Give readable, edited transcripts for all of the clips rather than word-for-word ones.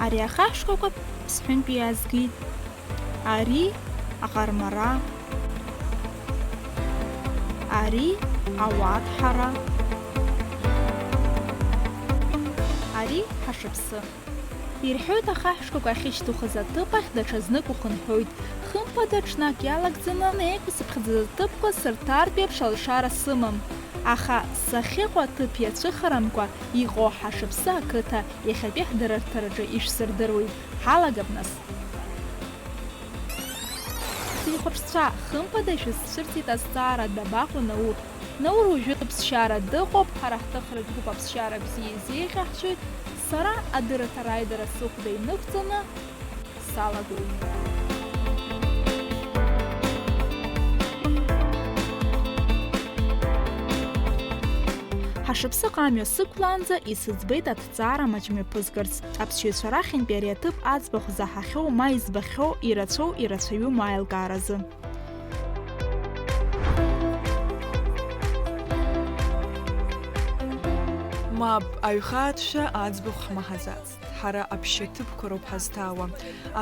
Ари ахаҳшқоуҟа ԥсҳәынтә иаазгеит. Ари аҟармара, ари ауааҭҳара, ари ҳашыԥсы. Ирҳәоит ахаҳшқоуҟа ахьышьҭухыз аҭыԥахь даҽазнык ухынҳәоит. Хымԥада ҽнак иалагӡаны неиқәысыԥхьаӡаз аҭыԥқәа сырҭартәи аԥшалашара сымам. Аха сахьыҟоу аҭыԥ иацәыхарамкәа иҟоу ҳашыԥсы ақыҭа иахьатәи ҳдырырҭараҿы ишсырдыруеит. Ҳалагап нас. Сихәаԥшцәа, хымԥада ишәысцәырҵит азҵаара дабаҟоу Наур. Наур уажәы ԥсшьара дыҟоуп, ҳара ҳҭыхратә гәыԥ аԥсшьара бзиа изеиӷьаҳшьоит. Сара адырраҭара аидара сыхәда инықәҵаны салагоит. Ҳашыԥсыҟа амҩа сықәлаанӡа исыӡбеит аҭҵаара маҷмҩаԥызгарц. Аԥсшьаҩцәа рахьынтәи ари аҭыԥ аӡбахә заҳахьоу ма избахьоу ирацәоу ирацәаҩу ма аилкааразы. Мап, аҩхааҭшәа аӡбахә ҳмаҳаӡацт. Ҳара аԥшьаҭыԥқәа роуп ҳазҭаауа.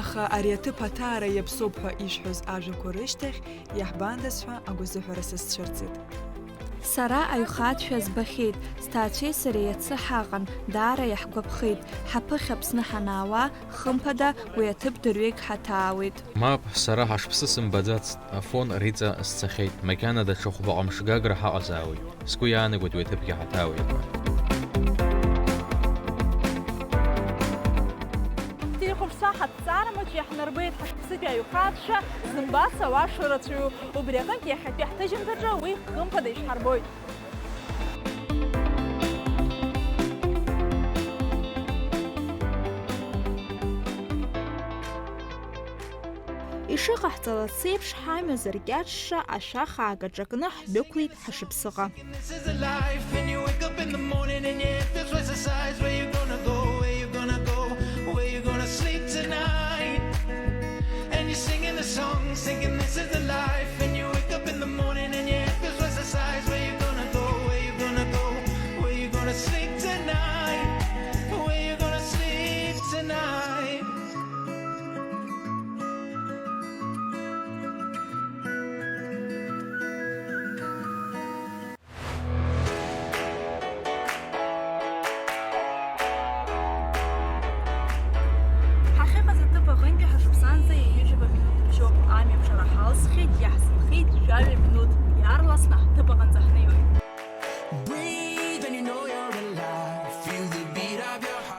Аха ари аҭыԥ аҭаара иаԥсоуп ҳәа ишәҳәоз ажәақәа рышьҭахь иаҳбандаз ҳәа агәазыҳәара сызцәырҵит. Сара аҩхааҭшәа збахьеит, сҭаацәеи сареи иацы ҳаҟан, даара иаҳгәаԥхеит. Ҳаԥыхь Аԥсны ҳанаауа, хымԥада уи аҭыԥ дырҩегь ҳаҭаауеит. Мап, сара ҳашԥсы сымбаӡацт, афон риҵа сцахьеит, макьана даҽа хәбаҟа-мшы гагра ҳаҟазаауеит. Сгәы иаанагоит уи аҭыԥгьы ҳаҭаауеит. Сихәаԥшцәа, ҳаҭҵаара маҷ иаҳнарбеит ҳашԥсытәи аҩхааҭшәа зымбац ауаша рацәаҩу. Убри аҟнытә иахьатәи ҳҭыжьымҭаҿы уи хымԥада ишҳарбоит. Ишыҟаҳҵалац еиԥш ҳамҩа зыркьаҿша ашәах аагаҿакны ҳдәықәлеит Ҳашыԥсыҟа.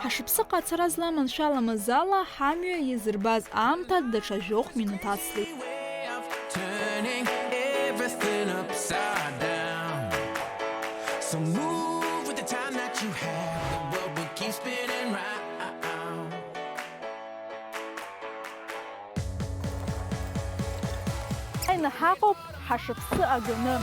Ҳашыԥсыҟа ацара зламаншәаламыз ала ҳамҩа иазырбаз аамҭа даҽа жәохә минуҭ ацлеит. Аина ҳаҟоуп ҳашыԥсы агәаны.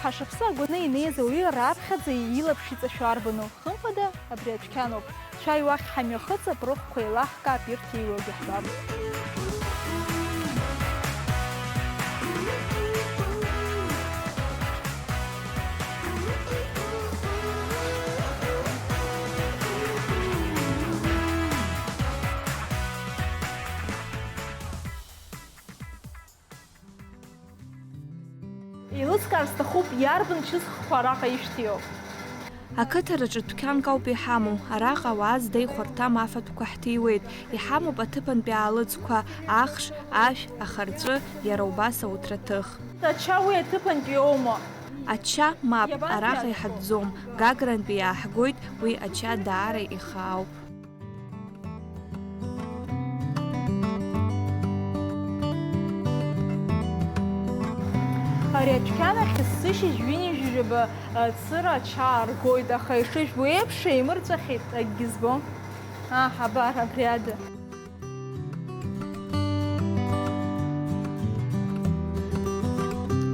Ҳашыԥсы агәаны инеиз ауаҩы раԥхьаӡа илаԥш иҵашәо арбану. Хымԥада абри адәқьаноуп. Шәааи уахь ҳамҩахыҵып, рыхәқәа еилаҳкаап, ирҭиуагьы ҳбап. Еилыскаар сҭахуп иарбан ҽызхқәа араҟа ишәҭиоу. Ақыҭараҿы дәқьанк ауп иҳамоу, араҟа ауаа зда ихәарҭам афатәқәа ҳҭиуеит. Иҳамоуп аҭыԥантәи аалыҵқәа, ахш, ашә, ахарҵәы, иара убас ауҭраҭых. Ача уи аҭыԥантәи иоума? Ача мап, араҟа иҳаҭӡом, Гагрантәи иааҳгоит, уи ача даара ихаауп. Ари адәқьан ахь есышьыжь ҩынҩажәижәаба цыра ача ааргоит, аха ишыжәбо еиԥш еимырҵәахьеит, акгьы збом. Абар абри ада.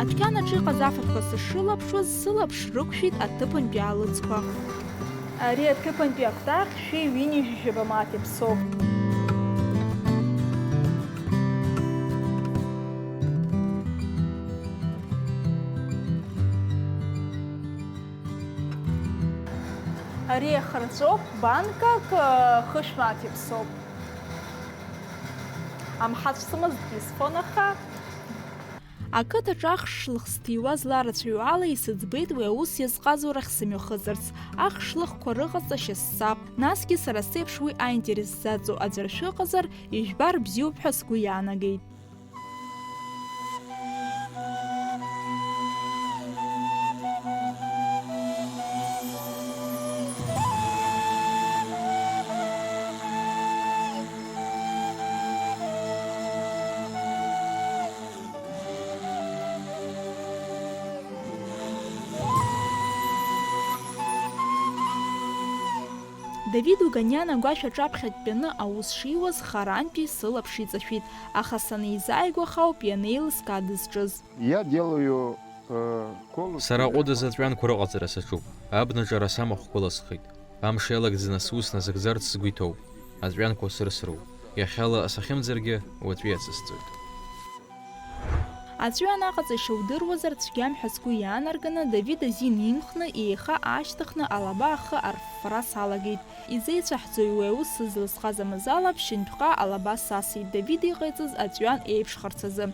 Адәқьан аҿы иҟаз афатәқәа сышрылаԥшуаз, сылаԥш рықәшәеит аҭыԥантәи аалыҵқәа. Ари аҭыԥантәи акәтаӷь шәи ҩынҩажәижәаба мааҭ иаԥсоуп. Ари ахырҵәоуп, банкак хышәмаҭ иԥсоуп. Амҳацә сымазҭгьы сфонаха. Ақыҭаҿ ахш шлых зларацәаҩу ала исыӡбеит уи аус иазҟазоу рахь сымҩахыҵырц. Ахш шлыхқәа рыҟаҵашьа ссап. Насгьы сара сеиԥш уи аинтерес заҵоу аӡәыр шәыҟазар, ижәбар бзиоуп ҳәа сгәы иаанагеит. Давид Уганиан агәашә аҿаԥхьа дтәаны аус шиуаз харантәи сылаԥш иҵашәит, аха санеизааигәаха ауп ианеилыска дызҿыз. Сара ҟәыда заҵәҩанқәа рыҟаҵара саҿуп. Абнаҿара самахәқәа ласхеит. Амш иалагӡаны сус назыгӡарц сгәы иҭоуп. Аҵәҩанқәа сырсыруп. Иахьала сахьымӡаргьы уаҵәы иацысҵоит. Аҵәҩан аҟаҵа ишудыруазар цәгьам ҳәа сгәы иаанарганы Давид азин имхны, еиха аашьҭыхны алаба ахы арффара салагеит. Изеицәаҳӡои уи аус сызласҟаз амазала ԥшьынтәҟа алаба сасит Давид иҟаиҵаз аҵәҩан еиԥшхарц азы.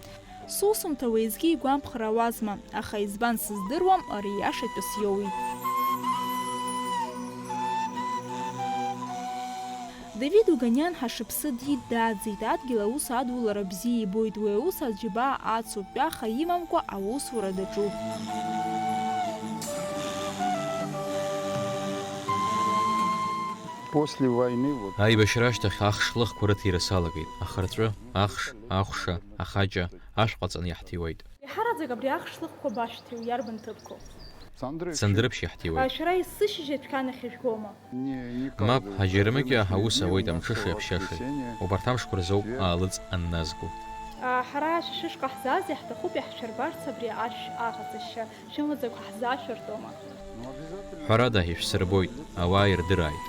Сусумҭа уеизгьы игәамԥхарауазма, аха избан сыздыруам, ари иашатәыс иоуит. Давид Уганиан ҳашыԥсы дидааӡеит, адгьыл аус адулара бзиа ибоит, уи аус аџьабаа ацуп, ҩаха имамкәа аусура даҿуп. Аибашьра ашьҭахь ахш шлыхқәа рыҭира салагеит. Ахырҵәы, ахш, ахәша, ахаҷа, ашә ҟаҵаны иаҳҭиуеит. Иҳараӡак абри ахш шлыхқәа башәҭиу, иарбан ҭыԥқәоу? Цандрыԥшь иаҳҭиуеит. Шәара исышьыжь адәқьан ахь ижәгома? Мап, аџьармыкьа аус ауеит амҽышеи аԥшьашеи. Убарҭ амшқәа рзоуп аалыҵ анназго. Ҳара шышҟа ҳзааз иаҳҭахуп иаҳшәырбарц абри ашә аҟаҵашьа, шәымаӡақәа ҳзашәыртәома? Ҳәарада ишәсырбоит, ауаа ирдырааит.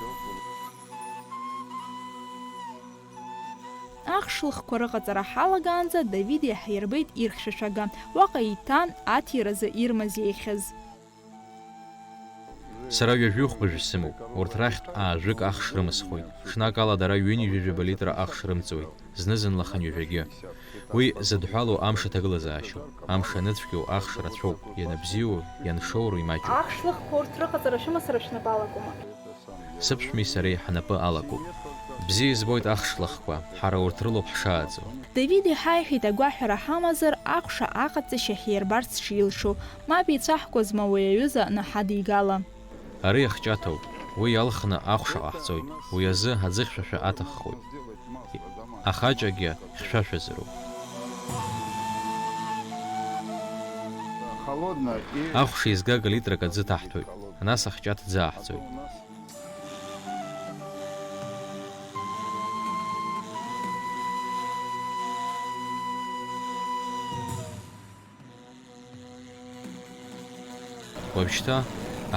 Ахш шлыхқәа рыҟаҵара ҳалагаанӡа Давид иаҳирбеит ирхьшәашәага, уаҟа иҭан аҭиразы ирмаз иеихьаз. Сара ҩажәихәбажә сымоуп, урҭ рахьтә аажәык ахш рымысхуеит. Ҽнакала дара ҩынҩажәа литра ахш рымҵуеит, зны-зынла ханҩажәагьы. Уи задҳәалоу амш аҭагылазаашьоуп. Амш аныцәгьоу ахш рацәоуп, ианабзиоу, ианшоуру имаҷуп. Ахш шлыхқәа урҭ рыҟаҵара шәымасара шәнапы алагома? Сыԥшәмеи сареи ҳнапы алакуп. Бзиа избоит ахш шлыхқәа, ҳара урҭ рылоуп ҳшааӡо. Давид иҳаиҳәеит агәаҳәара ҳамазар ахәша аҟаҵашьа ҳирбарц шилшо, мап ицәаҳкуазма уи аҩыза наҳадигала. Ари ахҷаҭоуп, уи алхны ахәша ҟаҳҵоит, уи азы аӡыхьшәашәа аҭаххоит. Ахаҷагьы хьшәашәазароуп. Ахәша изгага литрак аӡы ҭаҳҭәоит, нас ахҷаҭ ӡааҳҵоит. Уажәшьҭа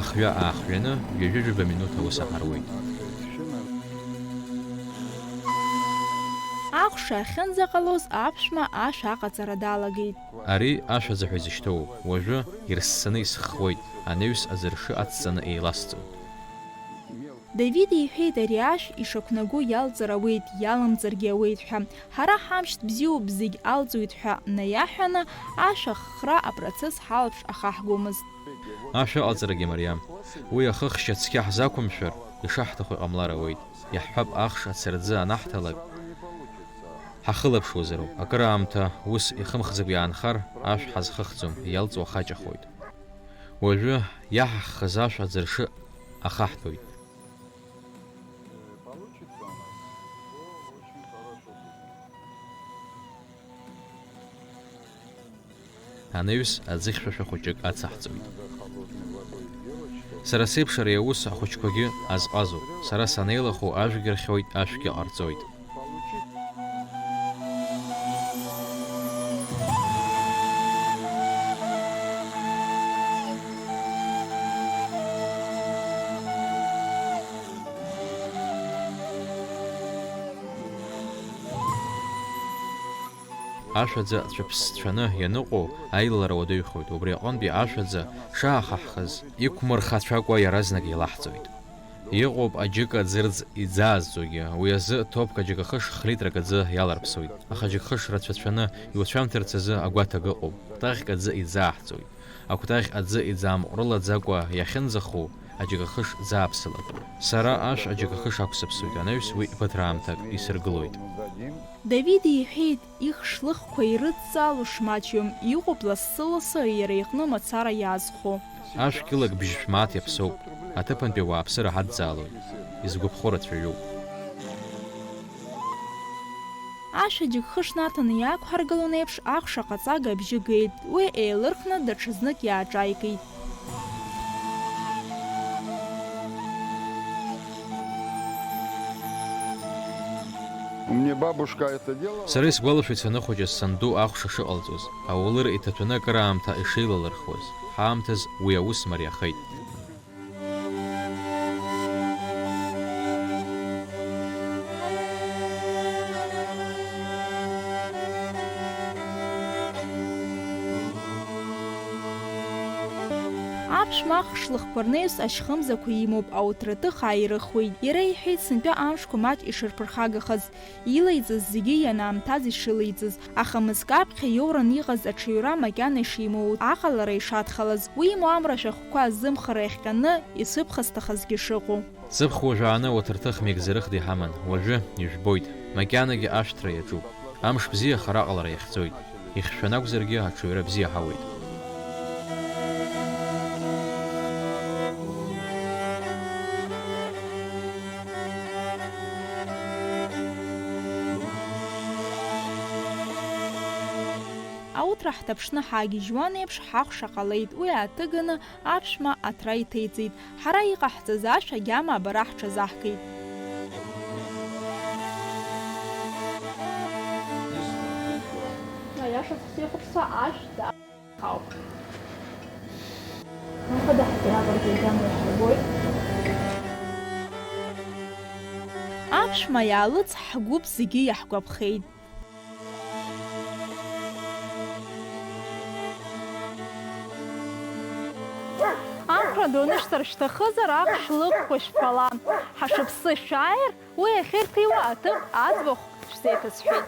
ахҩа аахҩаны ҩажәижәаба минуҭ аус аҳаруеит. Ахәша ахьынӡаҟалоз аԥшәма ашә аҟаҵара далагеит. Ари ашәаӡаҳәа изышьҭоуп, уажәы ирссаны исххуеит, анаҩс аӡыршы ацҵаны еиласҵоит. Давид иҳәеит ари ашә ишақәнагоу иалҵыр ауеит, иалымҵыргьы ауеит ҳәа. Ҳара ҳамшьҭ бзиоуп, зегь алҵуеит ҳәа наиаҳәаны ашә аххра апроцесс ҳалаԥш ахаҳгомызт. Ашәа аҟаҵарагьы мариам. Уи ахыхшьа цқьа ҳзақәымшәар, ишаҳҭаху иҟамлар ауеит. Иаҳҳәап ахш ацырӡы анаҳҭалак, ҳахылаԥшуазароуп. Акыраамҭа ус ихымхӡакәа иаанхар, ашә ҳазхыхӡом, иалҵуа хаҷахоит. Уажәы иаҳаххыз ашә аӡыршы ахаҳҭоит. Анаҩс аӡыхьшәашәа хәыҷык ацаҳҵоит. Сара сеиԥш ари аус ахәыҷқәагьы азҟазоуп. Сара санеилахо ажәгьы рхьоит, ашәгьы ҟарҵоит. Ашәаӡа цәыԥсцәаны ианыҟоу аилара уадаҩхоит. Убри аҟынтәи ашәаӡа шаахаҳхыз иқәмырхацәакәа иаразнак илаҳҵоит. Иҟоуп аџьыка ӡырӡ иӡаазӡогьы, уи азы ҭоԥк аџьыкахыш хлитрак аӡы иаларԥсоит, аха аџьыкахыш рацәацәаны иуацәамҭарц азы агәаҭак ыҟоуп, кәтаӷьк аӡы иӡааҳҵоит. Акәтаӷь аӡы иӡаамҟәрылаӡакәа иахьынӡаху аџьыкахыш ӡааԥсылап. Сара ашә аџьыкахыш ақәсыԥсоит, анаҩс уи ԥыҭраамҭак исыргылоит. Давид иҳәеит, их шлыхқәа ирыдҵало шмаҷҩым, иҟоуп лассы-лассы иара иҟны мацара иаазхо. Ашә кьылак бжь-шәмаҭ иаԥсоуп, аҭыԥантәи ауааԥсыра ҳадҵаалоит, изгәаԥхо рацәаҩуп. Ашә аџьыкахыш наҭаны иаақәҳаргылон еиԥш, ахәша аҟаҵага абжьы геит, уи еилырхны даҽазнык иааҿаикит. Сара исгәалашәоит саныхәыҷыз санду ахәша шыҟалҵоз, аулыр иҭаҭәаны акыраамҭа ишеилалырхуаз, ҳаамҭаз уи аус мариахеит. Аԥшәма шлыхқәа рнеиус ашьхымзақәа имоуп, ауҭраҭых ааирыхуеит. Иара иҳәеит сынтәа амшқәа маҷ ишырԥырхагахаз, илаиҵаз зегьы ианаамҭаз ишылаиҵаз, аха мызк аԥхьа иоуран иҟаз аҽаҩра макьана ишимоуц, аҟалара ишадхалаз, уи имоу амра ашәахәқәа азымхара иахҟьаны ицәыԥхасҭахазгьы шыҟоу. Ҵыԥх уажәааны уаҭырҭых меигӡарыхда иҳаман, уажәы ижәбоит, макьанагьы ашәҭра иаҿуп. Амш бзиа хара аҟалара иахьӡоит, ихшәан акәзаргьы аҽаҩра бзиа ҳауеит. Ауҭра ҳҭаԥшны ҳаагьежьуан еиԥш ҳахәша ҟалеит, уи ааҭыганы аԥшәма аҭра иҭеиҵеит. Ҳара иҟаҳҵаз ашә агьама абара ҳҽазаҳкит. Аиаша сихәаԥшуа ашә даауп. Нахада ҳтиабргьы агьама ишабоит. Аԥшәма иаалыҵ ҳгәыԥ зегьы иаҳгәаԥхеит. Дунышьҭыр шьҭахызар ахш лықәқәа шәфала. Ҳашыԥсы шааир, уи ахьырҭиуа аҭыԥ аӡбахә шәзеиҭасҳәеит.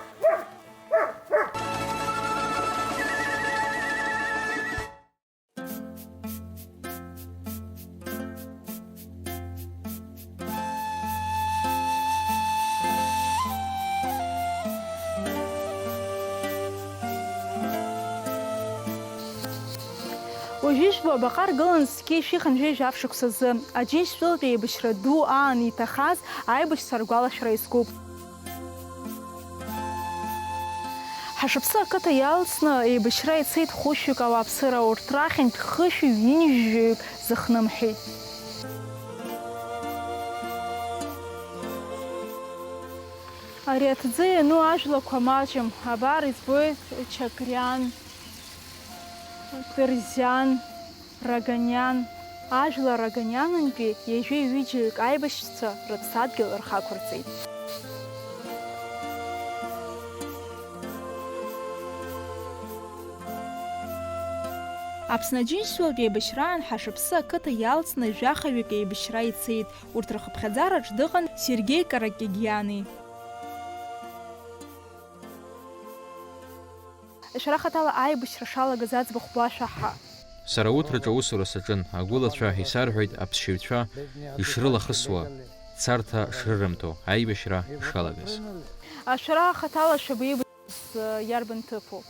Уажәыжәбо абаҟа ргылан зқьи шәихынжәеижә аԥшықәсазы, аџьынџьтәылатәи еибашьра ду аан иҭахаз аибашьцәа ргәалашәара изкуп. Ҳашыԥсы ақыҭа иалҵны еибашьра ицеит хәышәҩык ауааԥсыра, урҭ рахьынтә хышәҩ ҩынҩажәаҩык зыхнымҳәеит. Ари аҭӡы иану ажәлақәа маҷым, абар избоит Чакриан, Кырзиан, Раганиан. Ажәлар Раганианынтәи ҩажәи ҩыџьаҩык аибашьцәа рыԥсадгьыл рхақәырҵеит. Аԥсны аџьынџьтәылатәи еибашьраан ҳашыԥсы ақыҭа иалҵны жәахаҩык еибашьра ицеит. Урҭ рхыԥхьаӡараҿ дыҟан Сергеи Каракьагьиани. Шәарахаҭала аибашьра шалагаз аӡбахә башәаҳа. Сара уҭраҿ аусура саҿын, агәылацәа исарҳәоит аԥсшьаҩцәа ишрылахысуа, царҭа шрырымҭо, аибашьра шалагаз. Шәара ахаҭала шәабеибашьраз иарбан ҭыԥу?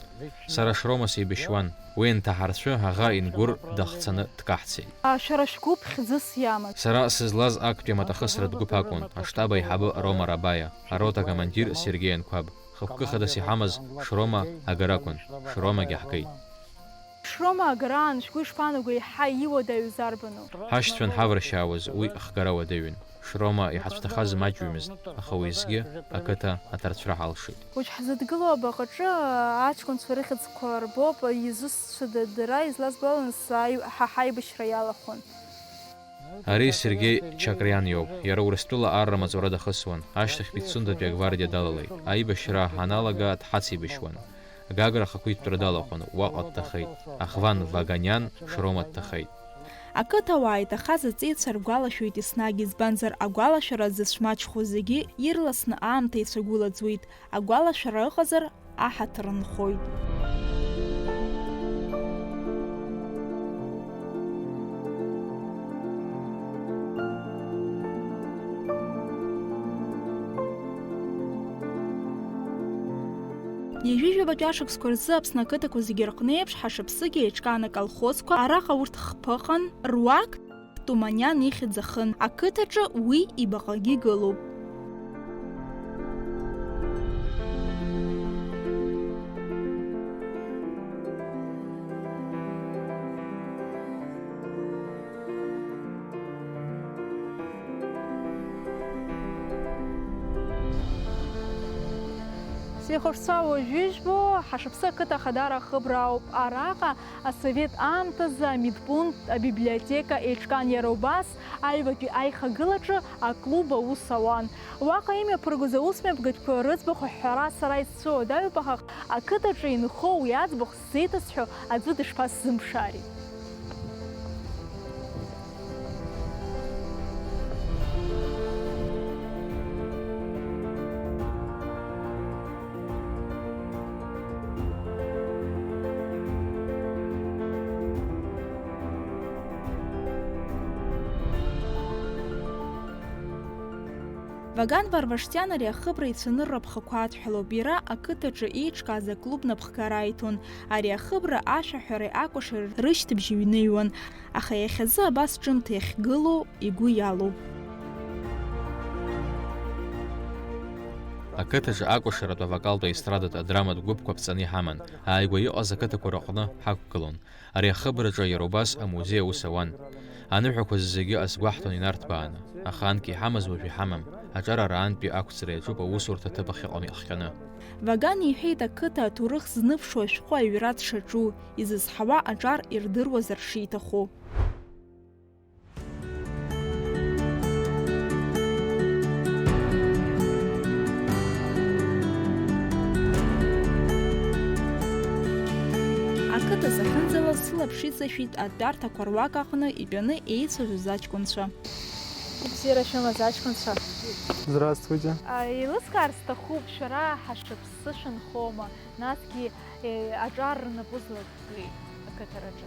Сара Шрома сеибашьуан, уи анҭаҳарцәы аӷа ингәыр дахцаны дкаҳцеит. Шәара шәгәыԥ хьӡыс иамаз. Сара сызлаз актәи амаҭахысра дгәыԥ акәын, аштаб аиҳабы Рома Рабаиа, арота командир Сергеи Анқәаб. Хықәкы хадас иҳамаз Шрома агара акәын, Шромагьы ҳгеит. Шрома агараан шәгәы ишԥаанаго еиҳа иуадаҩыз арбану? Ҳашьцәан ҳаваршьаауаз уи хгара уадаҩын. Шрома иҳацәҭахаз маҷҩымызт, аха уеизгьы ақыҭа аҭарцәра ҳалшеит. Уажә ҳзыдгылоу абаҟаҿы аҷкәынцәа рыхьӡқәа рбоуп, изусҭцәада дара излазбалаз ҳа ҳаибашьра иалахәын. Ари Сергеи Чакриан иоуп, иара Урыстәыла арра маҵура дахысуан, ашьҭахь Пицундатәи агвардиа далалеит. Аибашьра ҳаналага дҳацеибашьуан. Гагра ахақәиҭтәра далахәын, уаҟа дҭахеит. Ахван Ваганиан Шрома дҭахеит. Ақыҭауаа иҭахаз аҵеицәа ргәалашәоит еснагь, избанзар агәалашәара зыцәмаҷхо зегьы ирласны аамҭа ицәагәылаӡуеит, агәалашәара ыҟазар аҳаҭыр нхоит. Ижәижәаба ашықәсқәа рзы Аԥсны ақыҭақәа зегьы рҟны еиԥш ҳашыԥсыгьы еиҿкаан аколхозқәа араҟа урҭ хԥыҟан, руак Туманиан ихьӡ ахын, ақыҭаҿы уи ибаҟагьы гылоуп. Сихәарцәа уажәыжәбо ҳашыԥсы ақыҭа Ахадара Хыбра ауп. Араҟа асовет аамҭазы амедпункт, абиблиотека еиҿкаан, иара убас аҩбатәи аихагылаҿы аклуб аус ауан. Уаҟа имҩаԥыргоз аусмҩаԥгатәқәа рыӡбахә аҳәара сара исцәыуадаҩуп, аха ақыҭаҿы инхо уи аӡбахә сзеиҭасҳәо аӡәы дышԥасзымԥшаари. Ваган Варвашьтиан ари ахыбра ицәаны рыԥхақәа адҳәалоуп. Иара ақыҭаҿы еиҿкааз аклуб напхгара иҭон. Ари ахыбра ашәаҳәареи акәашареи рышьҭыбжь иҩныҩуан, аха иахьазы абас ҿымҭ иахьгылоу игәы иалоуп. Ақыҭаҿы акәашаратә авокалтә аестрадатә адраматә гәыԥқәа ԥҵаны иҳаман. Ааигәа иҟаз ақыҭақәа рыҟны ҳақәгылон. Ари ахыбраҿы иара убас амузеи аус ауан. Аныҳәақәа зегьы азгәаҳҭон инарҭбааны, аха анк иҳамаз уажә иҳамам. Аҿар араантәи ақәҵра иаҿуп аусурҭа ҭыԥ ахьҟьаны. Ваган иҳәеит ақыҭа аҭоурых зныԥшуа ашәҟәы аҩра дшаҿу, изызҳауа аҿар ирдыруазар шиҭаху. Ақыҭа сахьынӡалаз сылаԥш иҵашәит атәарҭақәа руак аҟны итәаны еицәажәоз аҷкәынцәа. Бзиара шәымаз аҷкәынцәа. Здравствуйте. Еилыскаар сҭахуп, шәара ҳашыԥсы шәынхома, насгьы аҿар рнапы ақыҭараҿы.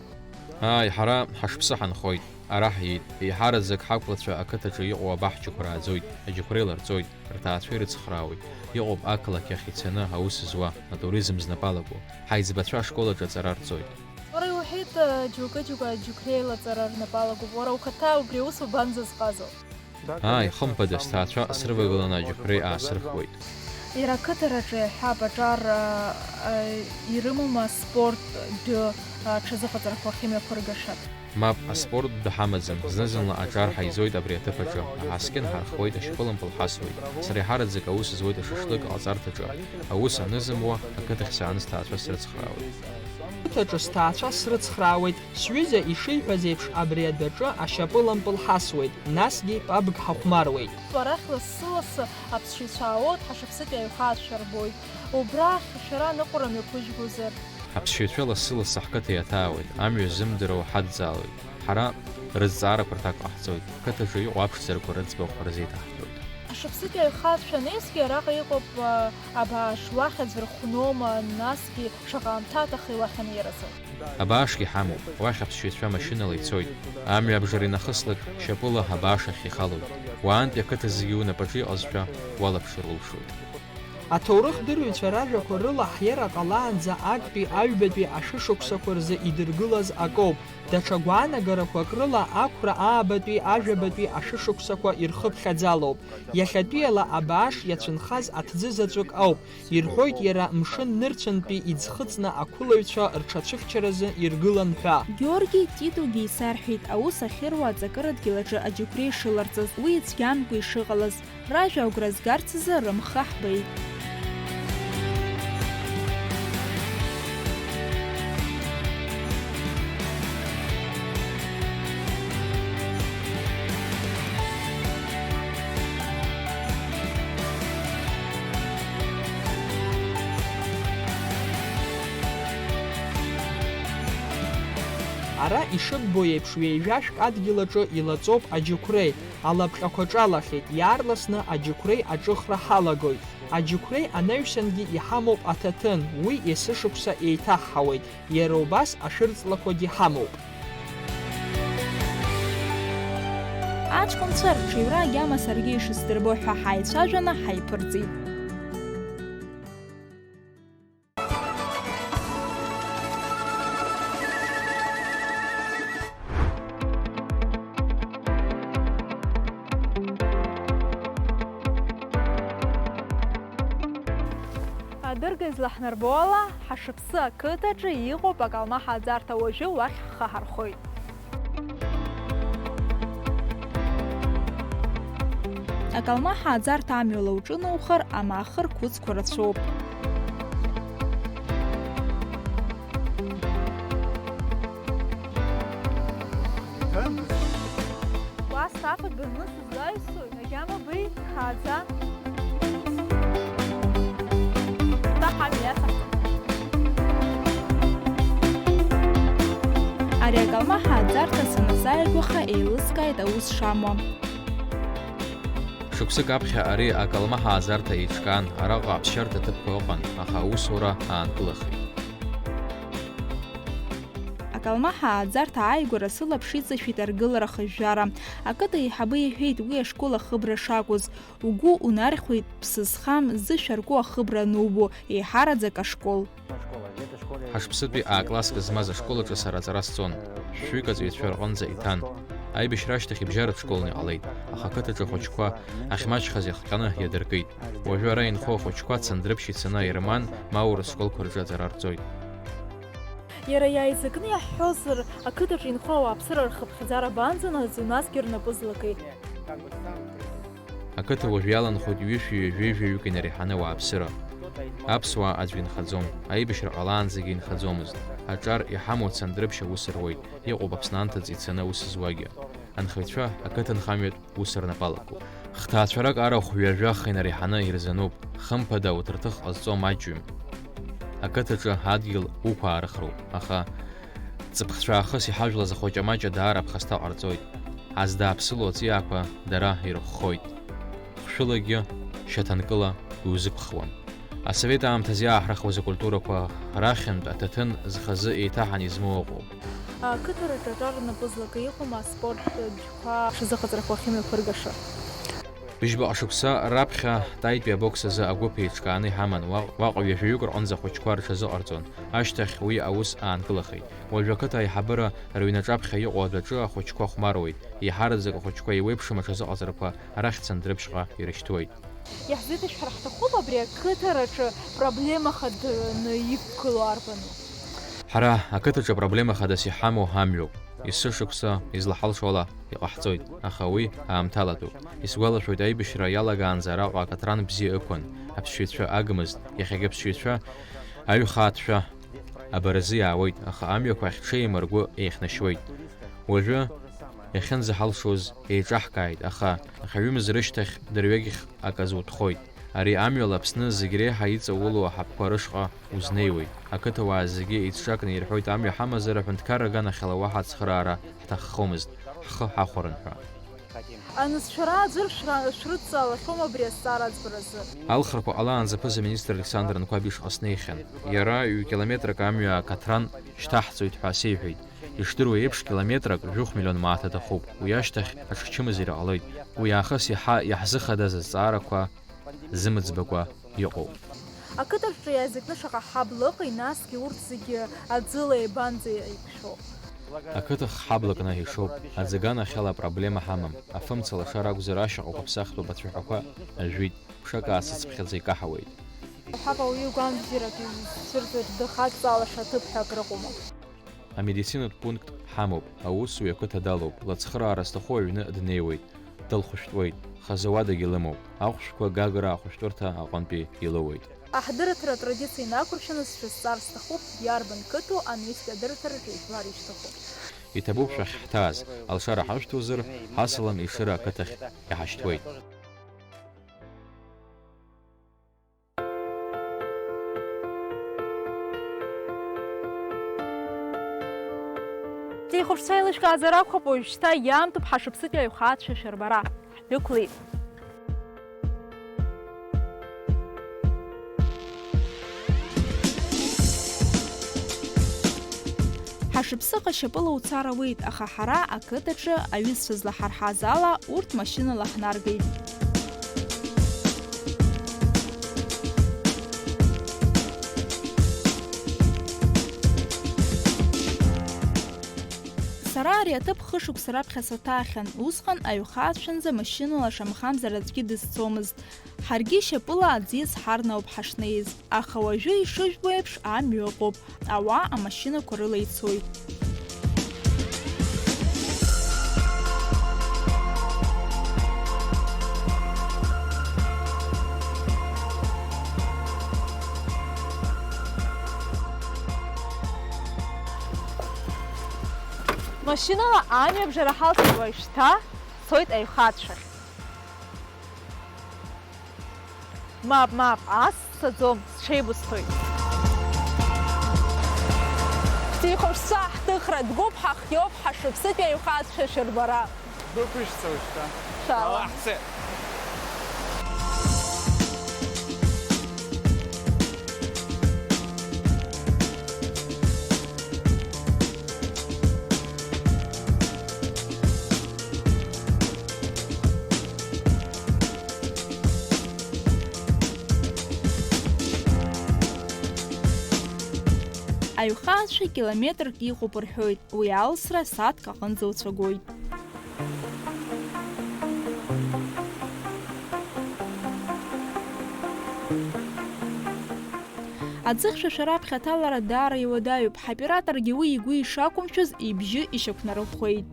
Ҳара ҳашԥсы ҳанхоит, ара ҳиит, еиҳараӡак ҳақәлацәа ақыҭаҿы иҟоу абаҳчақәа рааӡоит, аџьықәа реиларҵоит, рҭаацәа ирыцхраауеит, иҟоуп ақалақь ахь ицаны аус зуа, атуризм знапалаго, ҳаиҵбацәа ашколаҿы аҵара рҵоит. Уара иуҳәеит џьоукы-џьоукы аџьықәа реилаҵара рнапалагоуп, уара ухаҭа убри аус убанӡазҟазоу? Хымԥада сҭаацәа срывагыланы аџьықәреи аасырхуеит. Иара ақыҭараҿы иҳәап аҿар ирымоума спорттә ҽазыҟаҵарақәа ахьымҩаԥыргаша? Мап, аспорттә ҳамаӡам, зны-зынла аҿар ҳаизоит абри аҭыԥ аҿы, аҳаскьын ҳархуеит, ашьапылампыл ҳасуеит. Сара иҳараӡак аус зуеит ашашлык аҟаҵарҭаҿы. Аус анызымуа ақыҭахь сааны сҭаацәа срыцхраауеит. Ақыҭаҿы сҭаацәа срыцхраауеит, сҩыза ишиҳәаз еиԥш абри адәаҿы ашьапылампыл ҳасуеит, насгьы пабк ҳахәмаруеит. Арахь лассы-лассы аԥсшьаҩцәа аауоит, ҳашыԥсытәи аҩхаацәа рбоит. Убрахь шәара аныҟәара мҩаԥыжьгозар? Ҳаԥсшьаҩцәа лассы-лассы ҳқыҭа иаҭаауеит, амҩа зымдыруа ҳадҵаауеит. Ҳара рызҵаарақәа рҭак ҟаҳҵоит, қыҭаҿы иҟоу аԥшӡарақәа рыӡбахә рзеиҭаҳҳәоит. Ашыԥсытәи аҩхаацәа анеизгьы араҟа иҟоуп абааш уахь ӡырхәнома, насгьы шаҟа аамҭа аҭахи уахь анеиразы. Абаашгьы ҳамоуп, уахь аԥсшьаҩцәа машьынала ицоит. Амҩабжара инахыслак, шьапыла абааш ахь ихалоит. Уаантәи ақыҭа зегьы унапаҿы иҟазшәа уалаԥшыр улшоит. Аҭоурых дырҩцәа ражәақәа рыла ҳиара ҟалаанӡа актәи аҩбатәи ашышықәсақәа рзы идыргылаз акоуп. Даҽа гәаанагарақәак рыла ақәра аабатәи ажәабатәи ашышықәсақәа ирхыԥхьаӡалоуп. Иахьатәи ала абааш иацәынхаз аҭӡы заҵәык ауп. Ирҳәоит иара мшын нырцәынтәи иӡхыҵны ақәылаҩцәа рҽацәыхьчаразы иргылан ҳәа. Георги Титугьы исарҳәеит, аус ахьыруа аҵакырадгьыл аҿы аџьықәреи ишыларҵаз, уи ицәгьамкәа ишыҟалаз, ражәа агәра згарц азы рымхы ҳбеит. Ара ишыббо еиԥш ҩеижәашәк адгьыл аҿы илаҵоуп аџьықәреи, алапҟьақәа ҿалахьеит, иаарласны аџьықәреи аҿыхра ҳалагоит. Аџьықәреи анаҩсангьы иҳамоуп аҭаҭын, уи есышықәса еиҭаҳҳауеит, иара убас ашәырҵлақәагьы ҳамоуп. Аҷкәынцәа рҽыҩра агьама саргьы ишысдырбо ҳәа ҳаицәажәаны ҳаиԥырҵит. Адырга излаҳнарбо ала, ҳашыԥсы ақыҭаҿы иҟоуп акалмаҳ ааӡарҭа, уажәы уахь ҳхы ҳархоит. Акалмаҳ ааӡарҭа амҩала уҿыноухыр, амаахыр қәыцқәа рацәоуп. Уа сафа быҩны сызлаҩсуеит, агьама беит, хааӡа. Ари акалмаҳ ааӡарҭа саназааигәаха еилыскааит аус шамуа. Шықәсык аԥхьа ари акалмаҳ ааӡарҭа еиҿкаан, араҟа аԥсшьарҭа ҭыԥқәа ыҟан, аха аусура аанкылахеит. Акалмаҳ ааӡарҭа ааигәара сылаԥш иҵашәеит аргылара хыжәжәара. Ақыҭа еиҳабы иҳәеит уи ашкол ахыбра шакәыз. Угәы унархьуеит ԥсы зхам, зышә арку ахыбра анубо, еиҳараӡак ашкол. Ҳашԥсытәи А-класск змаз ашкол аҿы сара аҵара сцон. Шәҩык аҵаҩцәа рҟынӡа иҭан. Аибашьра ашьҭахь ибжьаратә школны иҟалеит, аха ақыҭаҿы ахәыҷқәа ахьмаҷхаз иахҟьаны иадыркит. Уажәы ара инхо ахәыҷқәа Цандрыԥшь ицаны ирыман, ма аурыс школқәа рҿы аҵара рҵоит. Иара иааизакны иаҳҳәозар, ақыҭаҿы инхо ауааԥсыра рхыԥхьаӡара банӡанаӡо, насгьы рнапы злакит. Ақыҭа уажә иаланхоит ҩышәҩык инареиҳаны ауааԥсыра. Аԥсуаа аӡәгьы инхаӡом, аибашьра ҟалаанӡагьы инхаӡомызт. Аҿар иҳамоу Цандрыԥшь аус руеит, иҟоуп Аԥсны ицаны аус зуагьы. Анхаҩцәа ақыҭанхамҩатә ус рнапалақәоуп. Хҭаацәарак арахә ҩажәаха инареиҳаны ирзануп, хымԥада уҭырҭых ҟазҵом аџьҩым. Ақыҭаҿы адгьыл уқәаарыхроуп, аха ҵыԥхцәаахыс иҳажәлаз ахәаҷамаҷа даара ԥхасҭа ҟарҵоит. Аздааԥсыло аҵиаақәа дара ирыххоит. Хәшәылагьы шьаҭанкыла иузыԥхуан. Асовет аамҭазы иааҳрахуаз акультурақәа рахьынтә аҭаҭын зхазы еиҭаҳан измоу ыҟоуп. Ақыҭараҿы аҿар рнапы злакы иҟоума аспорт џьқәа шазыҟаҵарақәа ахьымҩаԥыргаша? Быжьбаҟа шықәса раԥхьа таитәи абокс азы агәыԥ еиҿкааны иҳаман, уаҟа ҩажәаҩык рҟынӡа ахәыҷқәа рҽазыҟарҵон. Ашьҭахь уи аус аанкылахеит. Уажәы ақыҭа аиҳабыра рыҩнаҿаԥхьа иҟоу адәаҿы ахәыҷқәа хәмаруеит. Еиҳараӡак ахәыҷқәа еиуеиԥшым аҽазыҟаҵарақәа арахь Цандрыԥшьҟа ирышьҭуеит. Иаҳзеиҭашәҳәара ҳҭахуп абри ақыҭараҿы проблема хаданы иқәгыло арбану? Ҳара ақыҭаҿы проблема хадас иҳамоу амҩоуп. Есышықәса излаҳалшо ала иҟаҳҵоит, аха уи аамҭалатәуп. Исгәалашәоит аибашьра иалагаанӡа араҟа акаҭран бзиа ықәын, аԥсшьаҩцәа агымызт, иахьагьы аԥсшьаҩцәа аҩхааҭшәа абаразы иаауеит, аха амҩақәа ахьҽеим ргәы еихнашьуеит. Уажәы иахьынӡаҳалшоз еиҿаҳкааит, аха аҩымз рышьҭахь дырҩегьых аказутәхоит. Ари амҩала Аԥсны зегь реиҳа иҵаулоу аҳаԥқәа рышҟа узнеиуеит. Ақыҭауаа зегьы еицҿакны ирҳәоит амҩа ҳамазар аҳәынҭқарра аганахьала уаҳа ацхыраара ҳҭаххомызт, ҳхы ҳахәарын ҳәа. Анысшәара аӡәыр шәрыдҵалахьоума абри азҵаара аӡбаразы? Алхрақәа ҟалаанӡа аԥыза-министр Александр Нқәаб ишҟа снеихьан. Иара ҩ-километрак амҩа акаҭран шьҭаҳҵоит ҳәа сеиҳәеит. Ишдыру еиԥш километрак жәохә миллион мааҭ аҭахуп. Уи ашьҭахь аҽычымазара ҟалоит. Уи аахыс иаҳзыхадаз азҵаарақәа зымыӡбакәа иҟоуп. Ақыҭаҿы иааизакны шаҟа ҳабла ыҟеи, насгьы урҭ зегьы аӡыла еибанӡа еиԥшоуп. Ақыҭа ҳаблакны ишоуп, аӡаган ахьала апроблема ҳамам. Афымца лашара акәзар ашьаҟақәа ԥсахтәуп ацәаҳәақәа ажәит, ԥшак аасыцԥхьаӡа икаҳауеит. Ҳаба уи гәамбзиарак изцәырҵуеит дыхадҵалаша аҭыԥ ҳәа акрыҟоума? Амедицинатә пункт ҳамоуп, аусуҩ ақыҭа далоуп, лацхыраара зҭаху аҩны днеиуеит, дылхәышәтәуеит, хазауадагьы лымоуп, ахәшәқәа гагара ахәышәтәырҭа аҟынтәи илоуеит. Аҳдырраҭара атрадициа инақәыршәаны сшәызҵаар сҭахуп, иарбан қыҭоу анҩыстәи адырраҭараҿы ижәлар ишьҭахуп. Иҭабуп шәахь ҳҭааз, алшара ҳашәҭозар, ҳасалам Ешыра ақыҭахь иҳашьҭуеит. Ҵихәаԥшцәа еилышәкаазар акәхап уажәшьҭа иаамҭоуп ҳашыԥсытәи аиҩхаацәа шырбара. Ҳдәықәлеит. Ҳашыԥсыҟа шьапыла уцар ауеит, аха ҳара ақыҭаҿы аҩызцәа злаҳарҳаз ала урҭ машьынала ҳнаргеит. Сара ари аҭыԥ хышықәса раԥхьа саҭахьан, усҟан аиҩхаацәанӡа машьынала шамхамзар аӡәгьы дызцомызт. Ҳаргьы шьапыла аӡиас ҳарнауп ҳашнеиз, аха уажәы ишыжәбо еиԥш амҩа ыҟоуп, ауаа амашьынақәа рыла ицоит. Машьынала амҩабжара ҳалҵит уажәшьҭа, цоит аиҩхаацәахь. Мап, ас сцаӡом, сҽеибысҭоит. Ҵихәаԥшцәа ҳҭыхра дгәуп, ҳахиоуп ҳашыԥсытәи аиҩхаацәа шырбара. Дықәышьца уажәшьҭа. Иншалла. Ҳцеит. Аиҩхаацәа километрк иҟоуп рҳәоит, уи алсра сааҭк аҟынӡа уцәагоит. Аӡыхьшәашәа раԥхьа аҭалара даара иуадаҩуп, ҳоператоргьы уи игәы ишақәымшәоз ибжьы ишьақәнарӷәӷәеит.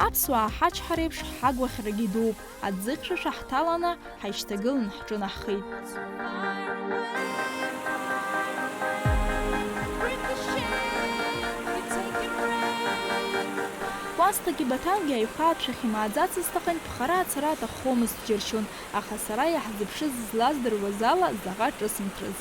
Аԥсуаа ҳачҳар еиԥш ҳагәахьрагьы дууп, аӡыхьшәашәа ҳҭаланы ҳаишьҭагылан ҳҿынаҳхеит. Кәасҭагьы Баҭалгьы аиҩхаацәахь имааӡацыз аҟынтә ԥхара ацара аҭаххомызт џьыршьон, аха сара иаҳзыԥшыз злаздыруаз ала заҟа ҿысымҭрыз.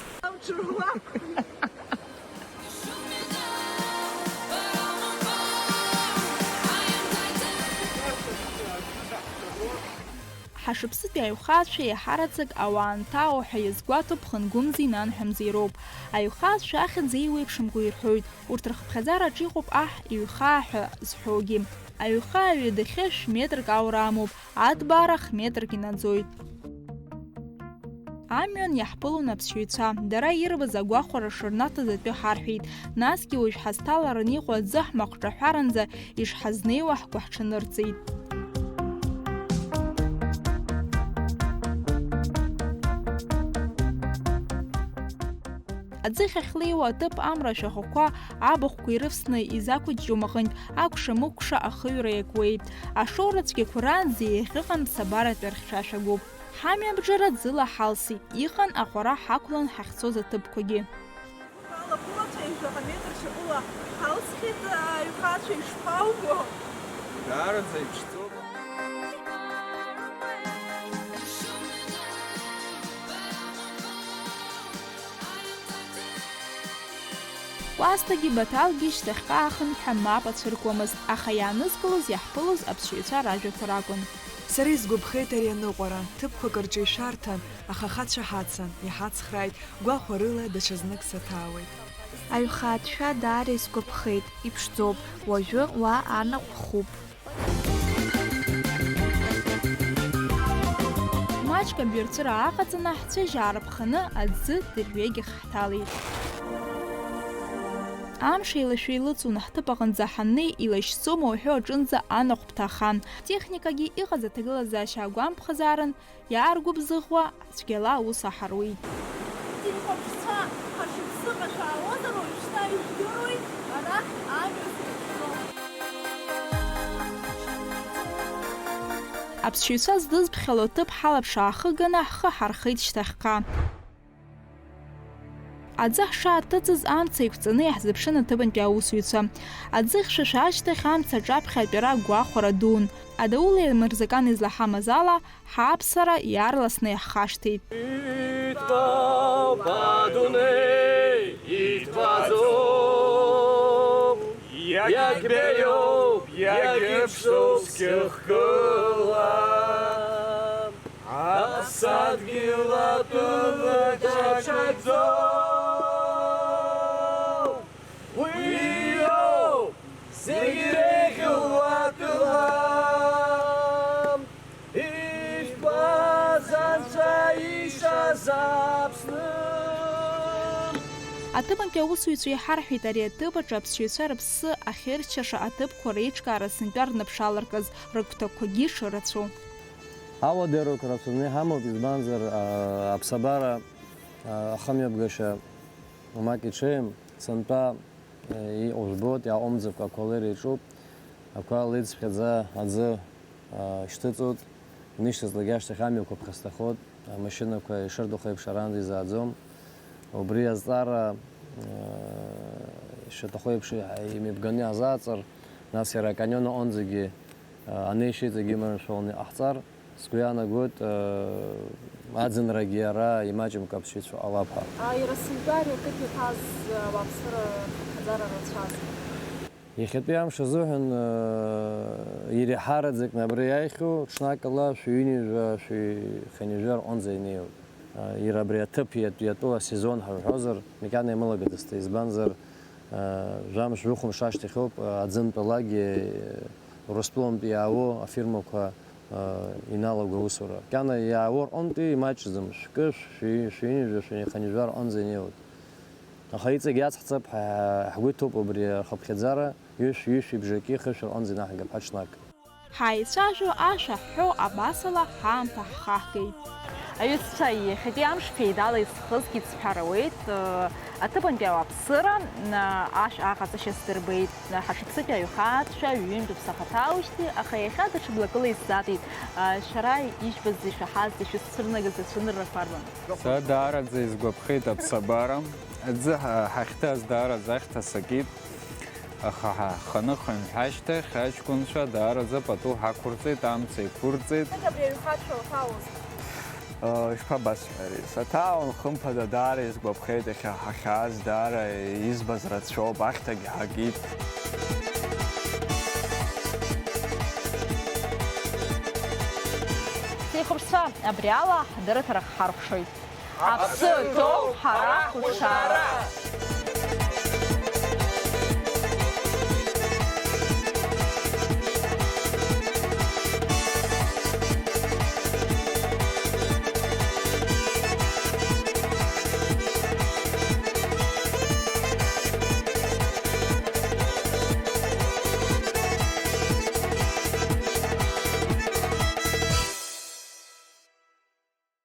Ҳашыԥсытәи аиҩхаацәа иаҳараӡак ауаанҭаау ҳәа иазгәаҭоу ԥхынгәымзи нанҳәамзи роуп. Аиҩхаацәа ахьӡ еиуеиԥшымкәа ирҳәоит, урҭ рхыԥхьаӡараҿ иҟоуп аҳ иҩхаа ҳәа зҳәогьы. Аиҩхаа ҩадахьы шә-метрк аура амоуп, аҭбаара х-метрк инаӡоит. Амҩан иаҳԥылон аԥсшьаҩцәа, дара ирбаз агәахәара шырнаҭаз атәы ҳарҳәеит, насгьы уажә ҳазҭаларан иҟоу аӡы ҳмахәҿаҳәаранӡа ишҳазнеиуа ҳгәы ҳҽанырҵеит. Аӡыхь ахьлеиуа аҭыԥ амра ашәахәақәа абахәқәа ирывсны изақәыҷҷом аҟынтә, акәша-мыкәша ахыҩра иакуеит. Ашоура цәгьақәа раанӡа иахьыҟан ԥсабаратәи рхьшәашәагоуп. Ҳамҩабжара ӡыла ҳалсит, иҟан аҟәара ҳақәлан ҳахьцоз аҭыԥқәагьы. Даараӡа иԥшӡоуп. Кәасҭагьы Баҭалгьы шьҭахьҟа аахынҳәа мап ацәыркуамызт, аха иаанызкылоз иаҳԥылоз аԥсшьаҩцәа ражәақәа ракәын. Сара изгәаԥхеит ари аныҟәара, ҭыԥқәак рҿы ишарҭан, аха хацәа ҳацан, иҳацхрааит, гәахәа рыла даҽазнык саҭаауеит. Аиҩхааҭшәа даара изгәаԥхеит, иԥшӡоуп, уажәы уа анаҟә хәуп. Маҷк абҩарҵәыра ааҟаҵаны ҳцәажь аарԥханы аӡы дырҩегьых ҳҭалеит. Амш еилашәа илыцун, ҳҭыԥ аҟынӡа ҳаннеи илашьцома уҳәо аҿынӡа анаҟә ԥҭахан. Техникагьы иҟаз аҭагылазаашьа агәамԥхазаарын, иааргәыбзыӷуа цәгьала аус аҳаруеит. Аԥсшьаҩцәа здызԥхьало аҭыԥ ҳалаԥш-аахыганы ҳхы ҳархеит шьҭахьҟа. Аӡы ҳшааҭыҵыз амца еиқәҵаны иаҳзыԥшын аҭыԥантәи аусзуҩцәа. Аӡы хьшәашәа ашьҭахь амца аҿаԥхьа атәара гәахәара дуун. Адаули амырзакан излаҳамаз ала, ҳааԥсара иаарласны иаҳхашҭит. Аҭыԥантәи аусзуҩцәа иҳарҳәеит ари аҭыԥ аҿы аԥсшьаҩцәа рыԥсы ахьырччаша аҭыԥқәа реиҿкаара сынтәа рнаԥшаларкыз, рыгәҭакқәагьы шырацәоу. Ауадыруак рацәаны иҳамоуп, избанзар аԥсабара ахымҩаԥгашьа умак иҽеим, сынтәа иҟоу збоит, иааҟәымҵып ақәа иреиҿуп, ақәа леиҵԥхьаӡа аӡы ишьҭыҵуеит, инышьҭазлагьы ашьҭахь амҩақәа ԥхасҭахоит, амашьынақәа ишырҭаху еиԥш аранӡа изааӡом. Убри азҵаара ишаҭаху еиԥш имҩаԥганы иаҳзааҵыр, нас иара аканион аҟынӡагьы анеишьеиҵагьы имаршәаланы иҟаҳҵар, сгәы иаанагоит аӡынрагьы ара имаҷымкәа аԥсшьаҩцәа ҟалап ҳәа. Иара сынтәа ари аҭыԥ иҭаз ауааԥсыра хадара рацәаз. Иахьатәи амш азыҳәан иреиҳараӡакны абри иааихьоу ҽнакала шәҩынҩажәа, шәиханҩажәа рҟынӡа инеиуеит. Иара абри аҭыԥ иатәу асезон ҳарҳәозар, макьана имылагадазт, избанзар жәамш жәохәымш ашьҭахьоуп аӡынтәалагьы Урыстәылантәи иаауа афирмақәа иналаго аусура. Макьана иаауа рҟынтәи имаҷӡам, шәкы, шәҩынҩажәа, шәиханҩажәа рҟынӡа инеиуеит. Аха иҵегь иаҵҳҵап, ҳгәы иҭоуп убри ахыԥхьаӡара, ҩышә-ҩышә ибжаки хышә рҟынӡа инаҳгап ҳаҽнак. Ҳаицәажәо, ашәа ҳҳәо абасала ҳаамҭа ҳхаҳгеит. Аҩызцәа, иахьатәи амш феидала исхызгеит сҳәарауеит, аҭыԥантәи ауааԥсыра ашә аҟаҵашьа сдырбеит, ҳаҽыԥсытәи аҩхаатәшәа, ҩынтә ԥсахаҭаушьҭи, аха иахьа даҽа блакыла исзаатит. Шәара ижәбаз ишәаҳаз, ишәысцәырнагаз ацәаныррақәа рбан. Сара даараӡа изгәаԥхеит аԥсабара, аӡы ҳахьҭаз даараӡа ахьҭа сакит, аха ҳханы хынҳәашьҭахь аҷкәынцәа даараӡа пату ҳақәырҵеит, амца иқәырҵеит. Абри аҩхаатәшәа уахаауаз? Ишԥабасҳәари, саҭаауан хымԥада даара изгәаԥхеит, иахьа ҳахьааз даара избаз рацәоуп, ахьҭагьы ҳакит. Сеихәыршьцәа, абри ала ҳдырыҭара ҳархәшоит. Аԥсы ҭоуп ҳара ҳхәышара!